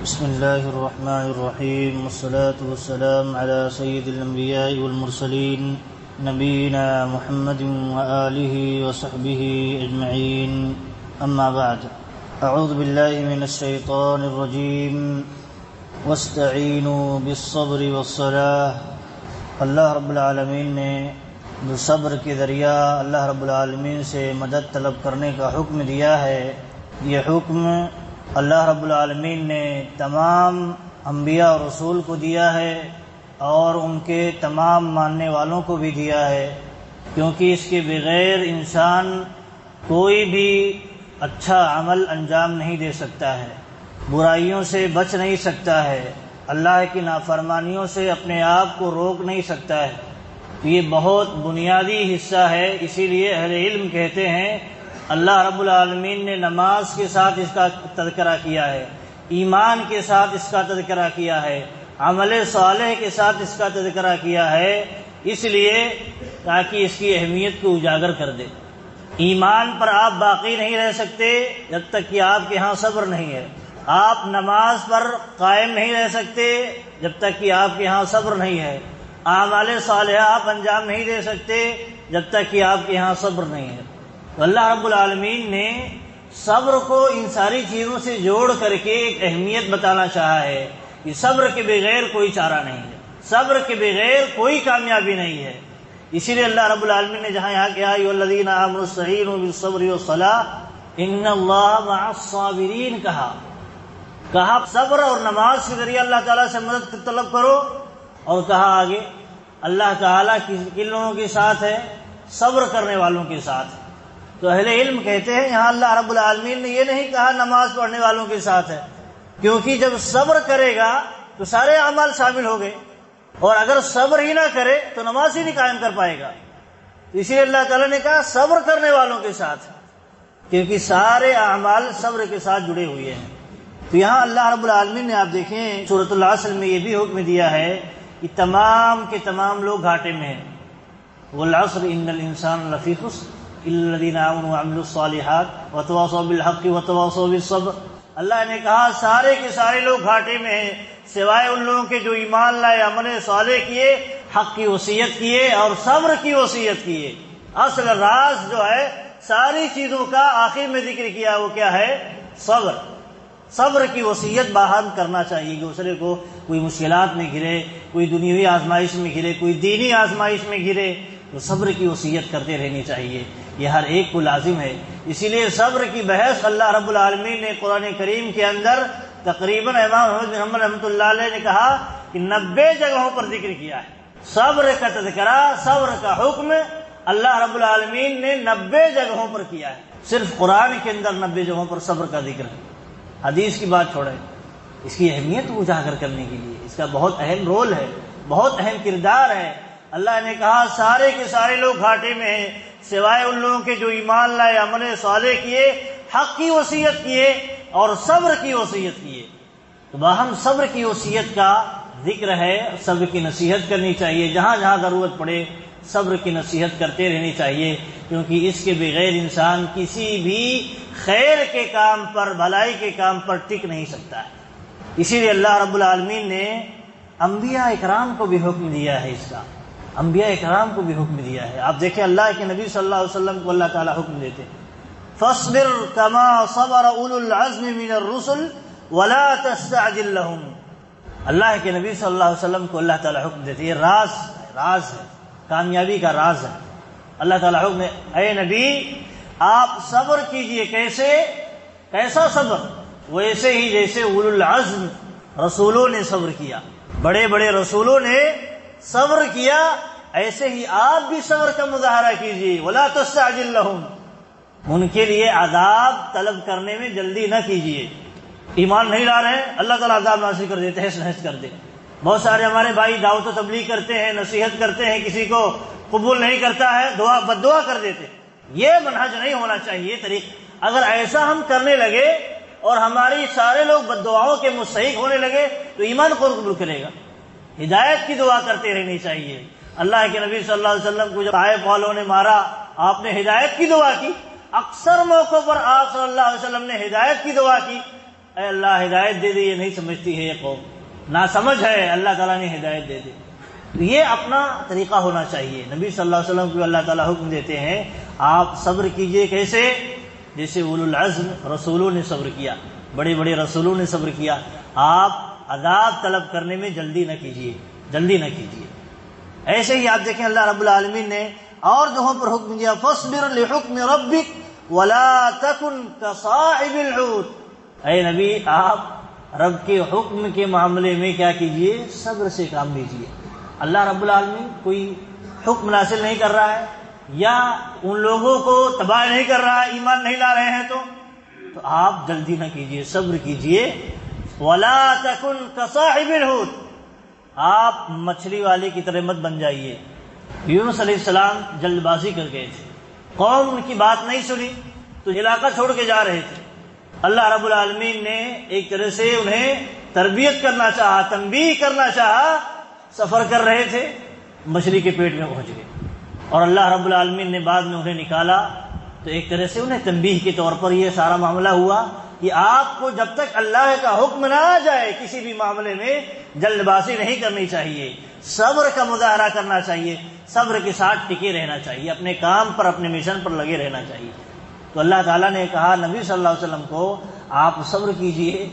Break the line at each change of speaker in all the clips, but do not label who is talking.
بسم الله الرحمن الرحيم والصلاة والسلام على سيد الأنبياء والمرسلين نبينا محمد وآله وصحبه أجمعين أما بعد أعوذ بالله من الشيطان الرجيم واستعينوا بالصبر والصلاة. اللہ رب العالمین نے جو صبر کے ذریعہ اللہ رب العالمین سے مدد طلب کرنے کا حکم دیا ہے، یہ حکم اللہ رب العالمین نے تمام انبیاء اور رسول کو دیا ہے اور ان کے تمام ماننے والوں کو بھی دیا ہے، کیونکہ اس کے بغیر انسان کوئی بھی اچھا عمل انجام نہیں دے سکتا ہے، برائیوں سے بچ نہیں سکتا ہے، اللہ کی نافرمانیوں سے اپنے آپ کو روک نہیں سکتا ہے. یہ بہت بنیادی حصہ ہے. اسی لیے اہل علم کہتے ہیں اللہ رب العالمین نے نماز کے ساتھ اس کا تذکرہ کیا ہے، ایمان کے ساتھ اس کا تذکرہ کیا ہے، عمل صالح کے ساتھ اس کا تذکرہ کیا ہے، اس لیے تاکہ اس کی اہمیت کو اجاگر کر دے. ایمان پر آپ باقی نہیں رہ سکتے جب تک کہ آپ کے ہاں صبر نہیں ہے. آپ نماز پر قائم نہیں رہ سکتے جب تک کہ آپ کے ہاں صبر نہیں ہے. اعمال صالحہ آپ انجام نہیں دے سکتے جب تک کہ آپ کے ہاں صبر نہیں ہے. تو اللہ رب العالمین نے صبر کو ان ساری چیزوں سے جوڑ کر کے ایک اہمیت بتانا چاہا ہے کہ صبر کے بغیر کوئی چارہ نہیں ہے، صبر کے بغیر کوئی کامیابی نہیں ہے. اسی لیے اللہ رب العالمین نے جہاں یہاں کہا یا الذین آمنوا استعینوا بالصبر والصلاۃ ان اللہ مع الصابرین کہا صبر اور نماز کے ذریعے اللہ تعالیٰ سے مدد طلب کرو، اور کہا آگے اللہ تعالیٰ کن لوگوں کے ساتھ ہے؟ صبر کرنے والوں کے ساتھ. تو اہل علم کہتے ہیں یہاں اللہ رب العالمین نے یہ نہیں کہا نماز پڑھنے والوں کے ساتھ ہے، کیونکہ جب صبر کرے گا تو سارے اعمال شامل ہو گئے، اور اگر صبر ہی نہ کرے تو نماز ہی نہیں قائم کر پائے گا. اسی لیے اللہ تعالیٰ نے کہا صبر کرنے والوں کے ساتھ، کیونکہ سارے اعمال صبر کے ساتھ جڑے ہوئے ہیں. تو یہاں اللہ رب العالمین نے آپ دیکھیں سورۃ العصر میں یہ بھی حکم دیا ہے کہ تمام کے تمام لوگ گھاٹے میں ہیں. والعصر ان الانسان لفی خسر الا الذین آمنوا وعملوا الصالحات وتواصوا بالحق وتواصوا بالصبر. اللہ نے کہا سارے کے سارے لوگ گھاٹے میں ہیں سوائے ان لوگوں کے جو ایمان لائے، عمل صالح کیے، حق کی وصیت کیے اور صبر کی وصیت کیے. اصل راز جو ہے ساری چیزوں کا آخر میں ذکر کیا وہ کیا ہے؟ صبر. صبر کی وصیت باہم کرنا چاہیے کہ دوسرے کو کوئی مشکلات میں گھرے، کوئی دنیاوی آزمائش میں گھرے، کوئی دینی آزمائش میں گھرے تو صبر کی وصیت کرتے رہنی چاہیے. یہ ہر ایک کو لازم ہے. اسی لیے صبر کی بحث اللہ رب العالمین نے قرآن کریم کے اندر تقریباً امام احمد بن حنبل رحمۃ اللہ علیہ نے کہا کہ 90 جگہوں پر ذکر کیا ہے. صبر کا تذکرہ، صبر کا حکم اللہ رب العالمین نے 90 جگہوں پر کیا ہے. صرف قرآن کے اندر 90 جگہوں پر صبر کا ذکر ہے. حدیث کی بات چھوڑیں، اس کی اہمیت کو اجاگر کرنے کے لیے اس کا بہت اہم رول ہے، بہت اہم کردار ہے. اللہ نے کہا سارے کے سارے لوگ گھاٹے میں ہیں سوائے ان لوگوں کے جو ایمان لائے، عمل صالح کیے، حق کی وصیت کیے اور صبر کی وصیت کیے. تو باہم صبر کی وصیت کا ذکر ہے. صبر کی نصیحت کرنی چاہیے، جہاں جہاں ضرورت پڑے صبر کی نصیحت کرتے رہنی چاہیے، کیونکہ اس کے بغیر انسان کسی بھی خیر کے کام پر، بھلائی کے کام پر ٹک نہیں سکتا ہے. اسی لیے اللہ رب العالمین نے انبیاء اکرام کو بھی حکم دیا ہے اس کا، انبیاء اکرام کو بھی حکم دیا ہے. آپ دیکھیں اللہ کے نبی صلی اللہ علیہ وسلم کو اللہ تعالیٰ حکم دیتے فاصبر کما صبر اولو العزم من الرسل ولا تستعجل لهم. اللہ کے نبی صلی اللہ علیہ وسلم کو اللہ تعالیٰ حکم دیتے. یہ راز ہے، کامیابی کا راز ہے. اللہ تعالیٰ حکم ہے اے نبی آپ صبر کیجئے. کیسا صبر؟ ویسے ہی جیسے اولو العزم رسولوں نے صبر کیا، بڑے بڑے رسولوں نے صبر کیا، ایسے ہی آپ بھی صبر کا مظاہرہ کیجئے. ولا تستعجل لهم، ان کے لیے عذاب طلب کرنے میں جلدی نہ کیجئے. ایمان نہیں لا رہے ہیں اللہ تعالیٰ عذاب نازل کر دیتے ہیں، نحس کر دے. بہت سارے ہمارے بھائی دعوت و تبلیغ کرتے ہیں، نصیحت کرتے ہیں، کسی کو قبول نہیں کرتا ہے بد دعا کر دیتے. یہ منہج نہیں ہونا چاہیے طریق. اگر ایسا ہم کرنے لگے اور ہماری سارے لوگ بد دعاؤں کے مستحق ہونے لگے تو ایمان کون قبول کرے گا؟ ہدایت کی دعا کرتے رہنی چاہیے. اللہ کے نبی صلی اللہ علیہ وسلم کو جب طائف والوں نے مارا آپ نے ہدایت کی دعا کی. اکثر موقعوں پر آپ صلی اللہ علیہ وسلم نے ہدایت کی دعا کی. اے اللہ ہدایت دے دے، یہ نہیں سمجھتی ہے یہ قوم، ناسمجھ ہے، اللہ تعالیٰ نے ہدایت دے دے۔ تو یہ اپنا طریقہ ہونا چاہیے۔ نبی صلی اللہ علیہ وسلم کو اللہ تعالیٰ حکم دیتے ہیں آپ صبر کیجئے، کیسے؟ جیسے اولو العزم رسولوں نے صبر کیا، بڑے بڑے رسولوں نے صبر کیا۔ آپ عذاب طلب کرنے میں جلدی نہ کیجیے۔ ایسے ہی آپ دیکھیں اللہ رب العالمین نے اور جگہوں پر حکم دیا فاصبر لحکم ربک ولا تکن کصاحب الحوت۔ اے نبی آپ رب کے حکم کے معاملے میں کیا کیجئے؟ صبر سے کام لیجئے۔ اللہ رب العالمین کوئی حکم نازل نہیں کر رہا ہے یا ان لوگوں کو تباہ نہیں کر رہا ہے، ایمان نہیں لا رہے ہیں تو آپ جلدی نہ کیجئے، صبر کیجئے۔ ولا تکن کصاحب الحوت، آپ مچھلی والے کی طرح مت بن جائیے۔ یونس علیہ السلام جلد بازی کر گئے تھے، قوم ان کی بات نہیں سنی تو علاقہ چھوڑ کے جا رہے تھے۔ اللہ رب العالمین نے ایک طرح سے انہیں تربیت کرنا چاہا، تنبیہ کرنا چاہا، سفر کر رہے تھے، مچھلی کے پیٹ میں پہنچ گئے اور اللہ رب العالمین نے بعد میں انہیں نکالا۔ تو ایک طرح سے انہیں تنبیہ کے طور پر یہ سارا معاملہ ہوا کہ آپ کو جب تک اللہ کا حکم نہ آ جائے کسی بھی معاملے میں جلد بازی نہیں کرنی چاہیے، صبر کا مظاہرہ کرنا چاہیے، صبر کے ساتھ ٹکے رہنا چاہیے، اپنے کام پر اپنے مشن پر لگے رہنا چاہیے۔ تو اللہ تعالیٰ نے کہا نبی صلی اللہ علیہ وسلم کو آپ صبر کیجئے،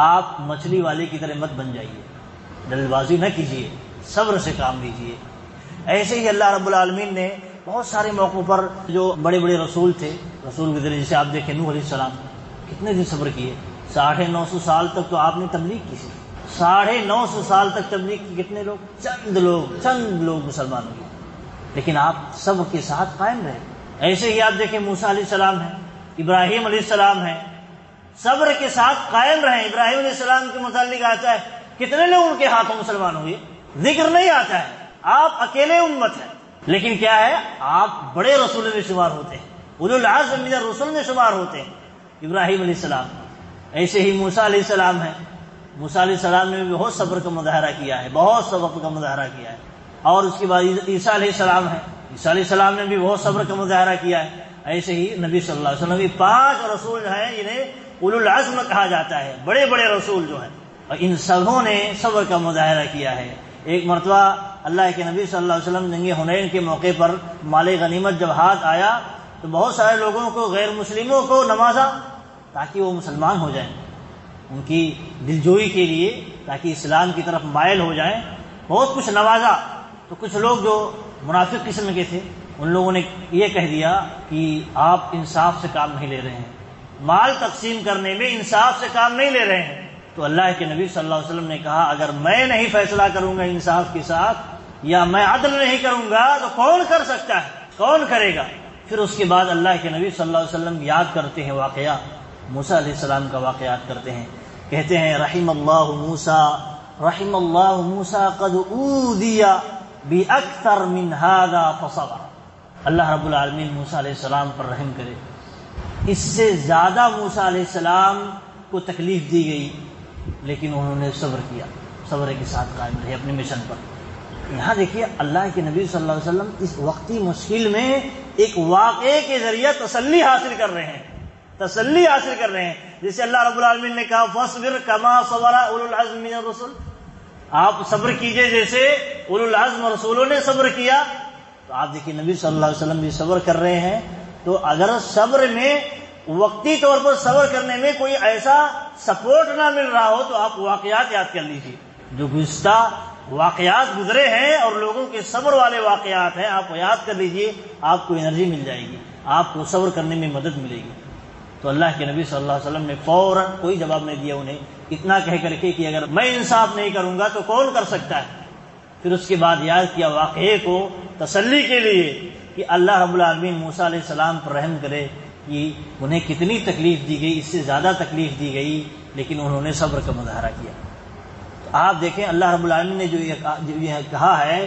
آپ مچھلی والے کی طرح مت بن جائیے، جلد بازی نہ کیجیے، صبر سے کام لیجیے۔ ایسے ہی اللہ رب العالمین نے بہت سارے موقعوں پر جو بڑے بڑے رسول تھے، رسول کے ذریعے جیسے آپ دیکھیں نوح علیہ السلام کتنے دن صبر کیے، 950 سال تک تو آپ نے تبلیغ کی تھی، 950 سال تک تبلیغ کی، کتنے لوگ؟ چند لوگ مسلمان ہوئے، لیکن آپ صبر کے ساتھ قائم رہے۔ ایسے ہی آپ دیکھیں موسیٰ علیہ السلام ہیں، ابراہیم علیہ السلام ہیں، صبر کے ساتھ قائم رہے۔ ابراہیم علیہ السلام کے متعلق آتا ہے کتنے لوگ ان کے ہاتھوں مسلمان ہوئے، ذکر نہیں آتا ہے، آپ اکیلے امت ہیں، لیکن کیا ہے آپ بڑے رسول میں شمار ہوتے ہیں، اولو العزم من الرسل میں شمار ہوتے ہیں ابراہیم علیہ السلام۔ ایسے ہی موسیٰ علیہ السلام ہیں، موسیٰ علیہ السلام نے بھی بہت صبر کا مظاہرہ کیا ہے، بہت صبر کا مظاہرہ کیا ہے۔ اور اس کے بعد عیسیٰ علیہ السلام ہیں، عیسیٰ علیہ السلام نے بھی بہت صبر کا مظاہرہ کیا ہے۔ ایسے ہی نبی صلی اللہ علیہ وسلم بھی 5 رسول ہیں جنہیں اولو العزم کہا جاتا ہے، بڑے بڑے رسول جو ہیں، اور ان سبوں نے صبر کا مظاہرہ کیا ہے۔ ایک مرتبہ اللہ کے نبی صلی اللہ علیہ وسلم جنگ حنین کے موقع پر مال غنیمت جب ہاتھ آیا تو بہت سارے لوگوں کو، غیر مسلموں کو نوازا تاکہ وہ مسلمان ہو جائیں، ان کی دلجوئی کے لیے، تاکہ اسلام کی طرف مائل ہو جائیں، بہت کچھ نوازا۔ تو کچھ لوگ جو منافق قسم کے تھے ان لوگوں نے یہ کہہ دیا کہ آپ انصاف سے کام نہیں لے رہے ہیں، مال تقسیم کرنے میں انصاف سے کام نہیں لے رہے ہیں۔ تو اللہ کے نبی صلی اللہ علیہ وسلم نے کہا اگر میں نہیں فیصلہ کروں گا انصاف کے ساتھ یا میں عدل نہیں کروں گا تو کون کر سکتا ہے، کون کرے گا؟ پھر اس کے بعد اللہ کے نبی صلی اللہ علیہ وسلم یاد کرتے ہیں واقعہ موسیٰ علیہ السلام کا واقعہ یاد کرتے ہیں، کہتے ہیں رحم اللہ موسیٰ قد اوذی باکثر من ھذا فصبر۔ اللہ رب العالمین موسیٰ علیہ السلام پر رحم کرے، اس سے زیادہ موسیٰ علیہ السلام کو تکلیف دی گئی لیکن انہوں نے صبر کیا، صبر کے ساتھ قائم رہے اپنے مشن پر۔ یہاں دیکھیے اللہ کے نبی صلی اللہ علیہ وسلم اس وقتی مشکل میں ایک واقعے کے ذریعے تسلی حاصل کر رہے ہیں، جیسے اللہ رب العالمین نے کہا فاصبر کما صبر اولو العزم من الرسل، آپ صبر کیجئے جیسے اولو العزم رسولوں نے صبر کیا۔ تو آپ دیکھیے نبی صلی اللہ علیہ وسلم بھی صبر کر رہے ہیں۔ تو اگر صبر میں وقتی طور پر صبر کرنے میں کوئی ایسا سپورٹ نہ مل رہا ہو تو آپ واقعات یاد کر لیجیے، جو گزشتہ واقعات گزرے ہیں اور لوگوں کے صبر والے واقعات ہیں، آپ یاد کر لیجیے، آپ کو انرجی مل جائے گی، آپ کو صبر کرنے میں مدد ملے گی۔ تو اللہ کے نبی صلی اللہ علیہ وسلم نے فوراً کوئی جواب نہیں دیا انہیں، اتنا کہہ کر کے کہ اگر میں انصاف نہیں کروں گا تو کون کر سکتا ہے۔ پھر اس کے بعد یاد کیا واقعے کو تسلی کے لیے کہ اللہ رب العالمین موسیٰ علیہ السلام پر رحم کرے کہ انہیں کتنی تکلیف دی گئی، اس سے زیادہ تکلیف دی گئی لیکن انہوں نے صبر کا مظاہرہ کیا۔ تو آپ دیکھیں اللہ رب العالمین نے جو یہ کہا ہے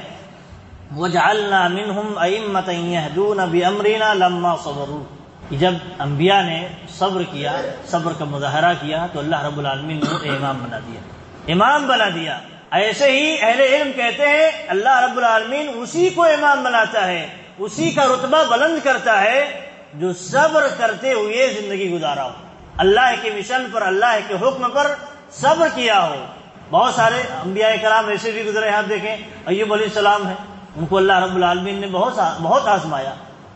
وَجَعَلْنَا مِنْهُمْ أَئِمَّةً يَهْدُونَ بِأَمْرِنَا لَمَّا صَبَرُوا، کہ جب انبیاء نے صبر کیا، صبر کا مظاہرہ کیا تو اللہ رب العالمین نے امام بنا دیا۔ ایسے ہی اہل علم کہتے ہیں اللہ رب العالمین اسی کو امام بناتا ہے، اسی کا رتبہ بلند کرتا ہے جو صبر کرتے ہوئے زندگی گزارا ہو۔ اللہ کے مشن پر، اللہ کے حکم پر صبر کیا ہو۔ بہت سارے انبیاء کرام ایسے بھی گزرے ہیں، آپ دیکھیں ایوب علیہ السلام ہیں، ان کو اللہ رب العالمین نے بہت آزمایا،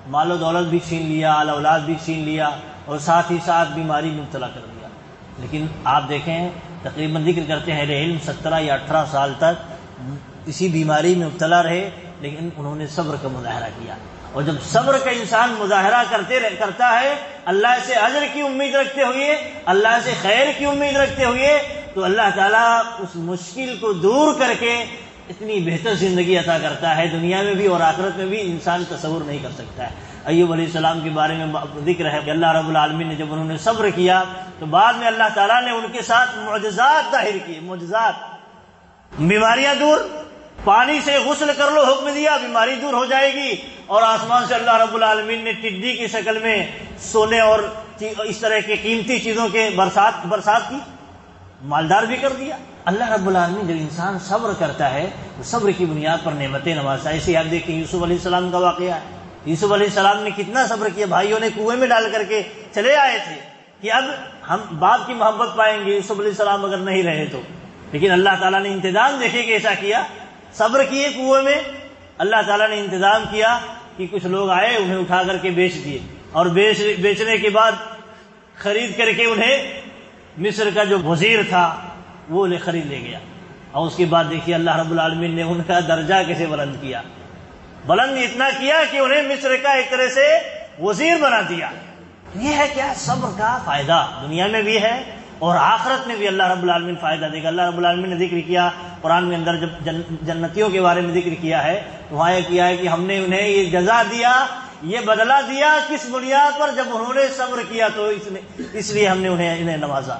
مال و دولت بھی چھین لیا، اولاد بھی چھین لیا، اور ساتھ ہی ساتھ بیماری میں مبتلا کر دیا۔ لیکن آپ دیکھیں تقریباً ذکر کرتے ہیں اہل علم 17 یا 18 سال تک اسی بیماری میں مبتلا رہے، لیکن انہوں نے صبر کا مظاہرہ کیا۔ اور جب صبر کا انسان مظاہرہ کرتا ہے، اللہ سے اجر کی امید رکھتے ہوئے، اللہ سے خیر کی امید رکھتے ہوئے، تو اللہ تعالیٰ اس مشکل کو دور کر کے اتنی بہتر زندگی عطا کرتا ہے، دنیا میں بھی اور آخرت میں بھی انسان تصور نہیں کر سکتا ہے۔ ایوب علیہ السلام کے بارے میں ذکر ہے کہ اللہ رب العالمین نے جب انہوں نے صبر کیا تو بعد میں اللہ تعالیٰ نے ان کے ساتھ معجزات ظاہر کیے، معجزات، بیماریاں دور، پانی سے غسل کر لو حکم دیا، بیماری دور ہو جائے گی، اور آسمان سے اللہ رب العالمین نے ٹڈی کی شکل میں سونے اور اس طرح کے قیمتی چیزوں کے برسات کی، مالدار بھی کر دیا۔ اللہ رب العالمین جب انسان صبر کرتا ہے تو صبر کی بنیاد پر نعمتیں نوازتا ہے۔ ایسے آپ دیکھیں یوسف علیہ السلام کا واقعہ ہے، یوسف علیہ السلام نے کتنا صبر کیا، بھائیوں نے کنویں میں ڈال کر کے چلے آئے تھے کہ اب ہم باپ کی محبت پائیں گے، یوسف علیہ السلام اگر نہیں رہے تو، لیکن اللہ تعالیٰ نے انتظام دیکھے کہ ایسا کیا، صبر کیے کنویں میں، اللہ تعالیٰ نے انتظام کیا کہ کچھ لوگ آئے، انہیں اٹھا کر کے بیچ دیے، اور بیچنے کے بعد خرید کر کے انہیں مصر کا جو وزیر تھا وہ خرید لے گیا، اور اس کے بعد دیکھیے اللہ رب العالمین نے ان کا درجہ کیسے بلند کیا، بلند اتنا کیا کہ انہیں مصر کا ایک طرح سے وزیر بنا دیا۔ یہ ہے کیا؟ صبر کا فائدہ دنیا میں بھی ہے اور آخرت میں بھی اللہ رب العالمین فائدہ دے گا۔ اللہ رب العالمین نے ذکر کیا قرآن میں اندر، جب جنتیوں کے بارے میں ذکر کیا ہے تو وہاں یہ کیا ہے کہ ہم نے انہیں یہ جزا دیا، یہ بدلہ دیا کس بنیاد پر؟ جب انہوں نے صبر کیا تو اس لیے ہم نے انہیں نوازا۔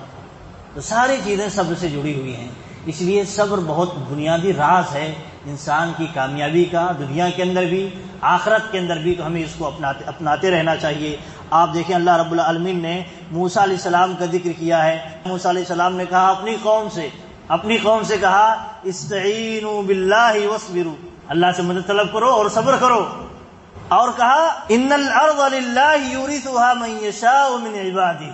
تو ساری چیزیں صبر سے جڑی ہوئی ہیں، اس لیے صبر بہت بنیادی راز ہے انسان کی کامیابی کا، دنیا کے اندر بھی آخرت کے اندر بھی، تو ہمیں اس کو اپناتے رہنا چاہیے۔ آپ دیکھیں اللہ رب العالمین نے موسیٰ علیہ السلام کا ذکر کیا ہے، موسیٰ علیہ السلام نے کہا اپنی قوم سے کہا استعینوا باللہ واصبروا، اللہ سے مدد طلب کرو اور صبر کرو، اور کہا ان الارض للہ یورثها من یشاء من عبادہ،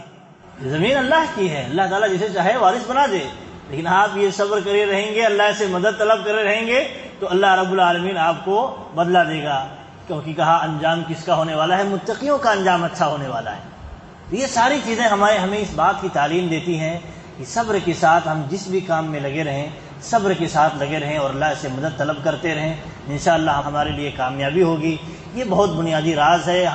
زمین اللہ کی ہے، اللہ تعالیٰ جسے چاہے وارث بنا دے، لیکن آپ یہ صبر کرے رہیں گے، اللہ سے مدد طلب کرے رہیں گے تو اللہ رب العالمین آپ کو بدلہ دے گا، کیونکہ کہا انجام کس کا ہونے والا ہے؟ متقیوں کا انجام اچھا ہونے والا ہے۔ یہ ساری چیزیں ہمیں اس بات کی تعلیم دیتی ہیں کہ صبر کے ساتھ ہم جس بھی کام میں لگے رہیں، صبر کے ساتھ لگے رہیں اور اللہ سے مدد طلب کرتے رہیں، انشاءاللہ ہمارے لیے کامیابی ہوگی۔ یہ بہت بنیادی راز ہے۔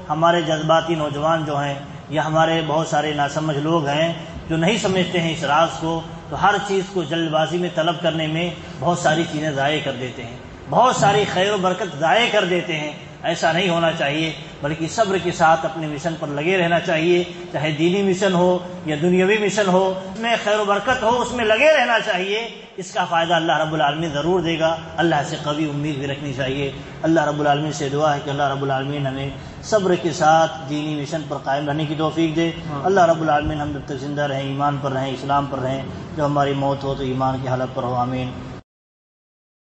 ہمارے جذباتی نوجوان جو ہیں یا ہمارے بہت سارے ناسمجھ لوگ ہیں جو نہیں سمجھتے ہیں اس راز کو، تو ہر چیز کو جلد بازی میں طلب کرنے میں بہت ساری چیزیں ضائع کر دیتے ہیں، بہت ساری خیر و برکت ضائع کر دیتے ہیں۔ ایسا نہیں ہونا چاہیے، بلکہ صبر کے ساتھ اپنے مشن پر لگے رہنا چاہیے، چاہے دینی مشن ہو یا دنیاوی مشن ہو، اس میں خیر و برکت ہو، اس میں لگے رہنا چاہیے، اس کا فائدہ اللہ رب العالمین ضرور دے گا۔ اللہ سے قوی امید بھی رکھنی چاہیے۔ اللہ رب العالمین سے دعا ہے کہ اللہ رب العالمین ہمیں صبر کے ساتھ دینی مشن پر قائم رہنے کی توفیق دے۔ اللہ رب العالمین ہم جب تک زندہ رہیں، ایمان پر رہیں، اسلام پر رہیں، جب ہماری موت ہو تو ایمان کی حالت پر ہو، آمین۔